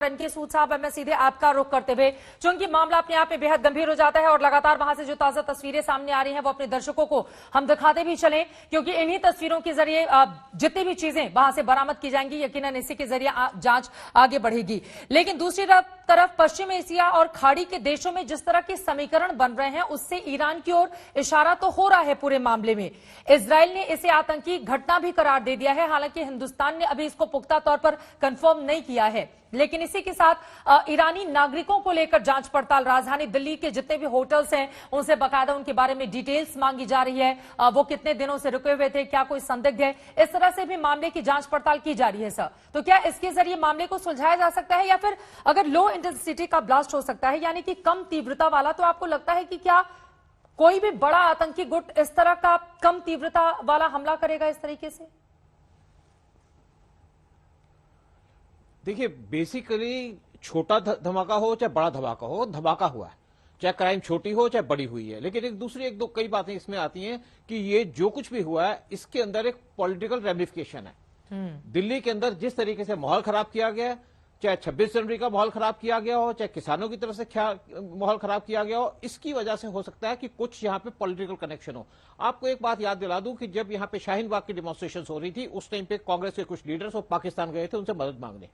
रणके सूद साहब, मैं सीधे आपका रुख करते हुए, चूंकि मामला अपने आप में बेहद गंभीर हो जाता है और लगातार वहां से जो ताजा तस्वीरें सामने आ रही हैं वो अपने दर्शकों को हम दिखाते भी चलें, क्योंकि इन्हीं तस्वीरों के जरिए जितनी भी चीजें वहां से बरामद की जाएंगी यकीनन इसी के जरिए जांच आगे बढ़ेगी। लेकिन दूसरी तरफ पश्चिम एशिया और खाड़ी के देशों में जिस तरह के समीकरण बन रहे हैं उससे ईरान की ओर इशारा तो हो रहा है पूरे मामले में। इजराइल ने इसे आतंकी घटना भी करार दे दिया है, हालांकि हिंदुस्तान ने अभी इसको पुख्ता तौर पर कंफर्म नहीं किया है। लेकिन इसी के साथ ईरानी नागरिकों को लेकर जांच पड़ताल, राजधानी दिल्ली के जितने भी होटल्स हैं उनसे बाकायदा उनके बारे में डिटेल्स मांगी जा रही है, वो कितने दिनों से रुके हुए थे, क्या कोई संदिग्ध है, इस तरह से भी मामले की जांच पड़ताल की जा रही है। सर, तो क्या इसके जरिए मामले को सुलझाया जा सकता है, या फिर अगर लो इंटेंसिटी का ब्लास्ट हो सकता है यानी कि कम तीव्रता वाला, तो आपको लगता है कि क्या कोई भी बड़ा आतंकी गुट इस तरह का कम तीव्रता वाला हमला करेगा इस तरीके से? देखिए, बेसिकली छोटा धमाका हो चाहे बड़ा धमाका हो, धमाका हुआ है, चाहे क्राइम छोटी हो चाहे बड़ी हुई है। लेकिन एक दो कई बातें इसमें आती हैं कि ये जो कुछ भी हुआ है इसके अंदर एक पॉलिटिकल रेमिफिकेशन है। दिल्ली के अंदर जिस तरीके से माहौल खराब किया गया, चाहे 26 जनवरी का माहौल खराब किया गया हो, चाहे किसानों की तरफ से माहौल खराब किया गया हो, इसकी वजह से हो सकता है कि कुछ यहां पे पॉलिटिकल कनेक्शन हो। आपको एक बात याद दिला दूं कि जब यहां पे शाहीन बाग की डेमोन्स्ट्रेशन हो रही थी उस टाइम पे कांग्रेस के कुछ लीडर्स और पाकिस्तान गए थे उनसे मदद मांगने,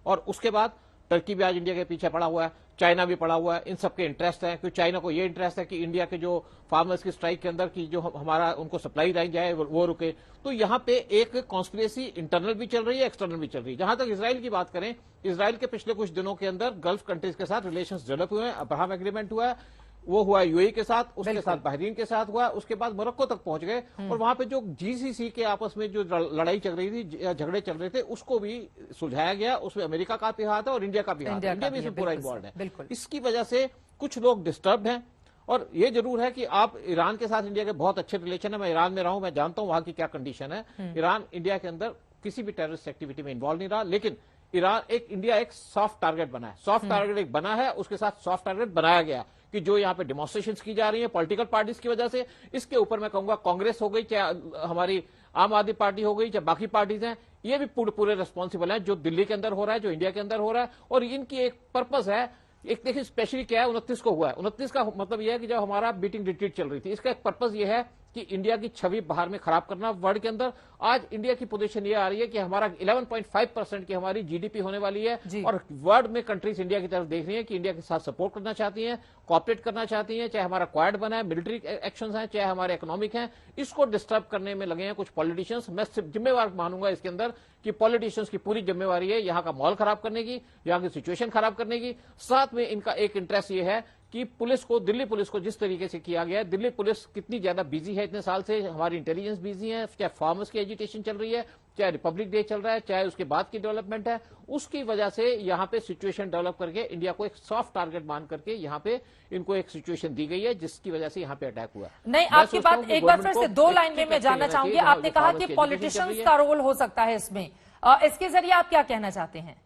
और उसके बाद टर्की भी आज इंडिया के पीछे पड़ा हुआ है, चाइना भी पड़ा हुआ है। इन सबके इंटरेस्ट है, क्योंकि चाइना को ये इंटरेस्ट है कि इंडिया के जो फार्मर्स की स्ट्राइक के अंदर की जो हमारा उनको सप्लाई लाइन जाए वो रुके। तो यहाँ पे एक कॉन्स्पिरेसी इंटरनल भी चल रही है, एक्सटर्नल भी चल रही है। जहां तक इजराइल की बात करें, इजराइल के पिछले कुछ दिनों के अंदर गल्फ कंट्रीज के साथ रिलेशंस डेवलप हुए हैं, अब्राहम एग्रीमेंट हुआ है, वो हुआ यूएई के साथ, उसके साथ बहरीन के साथ हुआ, उसके बाद मोरक्को तक पहुंच गए, और वहां पे जो जीसीसी के आपस में जो लड़ाई चल रही थी, झगड़े चल रहे थे, उसको भी सुलझाया गया। उसमें अमेरिका का भी हाथ है और इंडिया का भी हाथ है, इंडिया भी इसमें पूरा इन्वॉल्व है। इसकी वजह से कुछ लोग डिस्टर्ब हैं, और ये जरूर है कि आप ईरान के साथ इंडिया के बहुत अच्छे रिलेशन है। मैं ईरान में रहा हूं, मैं जानता हूं वहां की क्या कंडीशन है। ईरान इंडिया के अंदर किसी भी टेररिस्ट एक्टिविटी में इन्वॉल्व नहीं रहा, लेकिन इंडिया एक सॉफ्ट टारगेट बना है, सॉफ्ट टारगेट एक बना है, उसके साथ सॉफ्ट टारगेट बनाया गया कि जो यहाँ पे डेमोन्स्ट्रेशंस की जा रही है पॉलिटिकल पार्टीज की वजह से। इसके ऊपर मैं कहूंगा कांग्रेस हो गई, चाहे हमारी आम आदमी पार्टी हो गई, चाहे बाकी पार्टीज हैं, ये भी पूरे रिस्पॉन्सिबल हैं जो दिल्ली के अंदर हो रहा है, जो इंडिया के अंदर हो रहा है। और इनकी एक पर्पस है, एक देखिए स्पेशली क्या है, 29 को हुआ है। 29 का मतलब यह है कि जब हमारा बीटिंग रिट्रीट चल रही थी, इसका एक पर्पस यह है कि इंडिया की छवि बाहर में खराब करना वर्ल्ड के अंदर। आज इंडिया की पोजीशन ये आ रही है कि हमारा 11.5% की हमारी जीडीपी होने वाली है, और वर्ल्ड में कंट्रीज इंडिया की तरफ देख रही है कि इंडिया के साथ सपोर्ट करना चाहती हैं, कॉपरेट करना चाहती हैं, चाहे हमारा क्वाड बना है, मिलिट्री एक्शंस हैं, चाहे हमारे इकोनॉमिक हैं। इसको डिस्टर्ब करने में लगे हैं कुछ पॉलिटिशियंस। मैं सिर्फ जिम्मेवार मानूंगा इसके अंदर कि पॉलिटिशियंस की पूरी जिम्मेवारी है यहाँ का माहौल खराब करने की, यहाँ की सिचुएशन खराब करने की। साथ में इनका एक इंटरेस्ट ये है कि पुलिस को, दिल्ली पुलिस को जिस तरीके से किया गया है, दिल्ली पुलिस कितनी ज्यादा बिजी है इतने साल से, हमारी इंटेलिजेंस बिजी है, चाहे फार्मर्स की एजिटेशन चल रही है, चाहे रिपब्लिक डे चल रहा है, चाहे उसके बाद की डेवलपमेंट है, उसकी वजह से यहाँ पे सिचुएशन डेवलप करके इंडिया को एक सॉफ्ट टारगेट मान करके यहाँ पे इनको एक सिचुएशन दी गई है, जिसकी वजह से यहाँ पे अटैक हुआ। नहीं, आपकी बात एक बार फिर से दो लाइन में मैं जानना चाहूंगी। आपने कहा कि पॉलिटिशियंस का रोल हो सकता है इसमें, इसके जरिए आप क्या कहना चाहते हैं?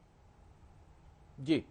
जी,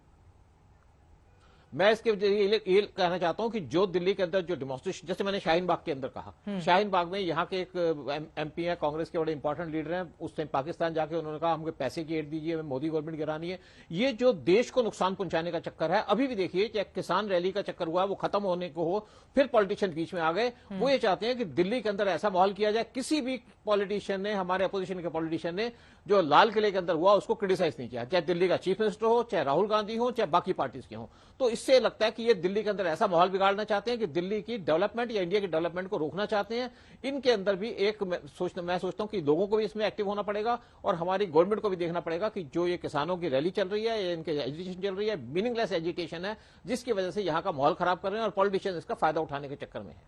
मैं इसके ये कहना चाहता हूं कि जो दिल्ली के अंदर जो डेमोन्स्ट्रेशन, जैसे मैंने शाहीन बाग के अंदर कहा, शाहीन बाग में यहाँ के एक एमपी है, कांग्रेस के बड़े इंपॉर्टेंट लीडर हैं, उस टाइम पाकिस्तान जाके उन्होंने कहा हमको पैसे की एड दीजिए, हमें मोदी गवर्नमेंट गिरानी है। ये जो देश को नुकसान पहुंचाने का चक्कर है, अभी भी देखिए चाहे किसान रैली का चक्कर हुआ, वो खत्म होने को हो, फिर पॉलिटिशियन बीच में आ गए। वो ये चाहते हैं कि दिल्ली के अंदर ऐसा माहौल किया जाए, किसी भी पॉलिटिशियन ने, हमारे अपोजिशन के पॉलिटिशियन ने जो लाल किले के अंदर हुआ उसको क्रिटिसाइज नहीं किया, चाहे दिल्ली का चीफ मिनिस्टर हो, चाहे राहुल गांधी हो, चाहे बाकी पार्टीज के हो। तो इससे लगता है कि ये दिल्ली के अंदर ऐसा माहौल बिगाड़ना चाहते हैं कि दिल्ली की डेवलपमेंट या इंडिया की डेवलपमेंट को रोकना चाहते हैं। इनके अंदर भी एक मैं सोचता हूं कि लोगों को भी इसमें एक्टिव होना पड़ेगा, और हमारी गवर्नमेंट को भी देखना पड़ेगा कि जो ये किसानों की रैली चल रही है या इनके एजिटेशन चल रही है, मीनिंगलेस एजिटेशन है, जिसकी वजह से यहाँ का माहौल खराब कर रहे हैं, और पॉलिटिशियन इसका फायदा उठाने के चक्कर में है।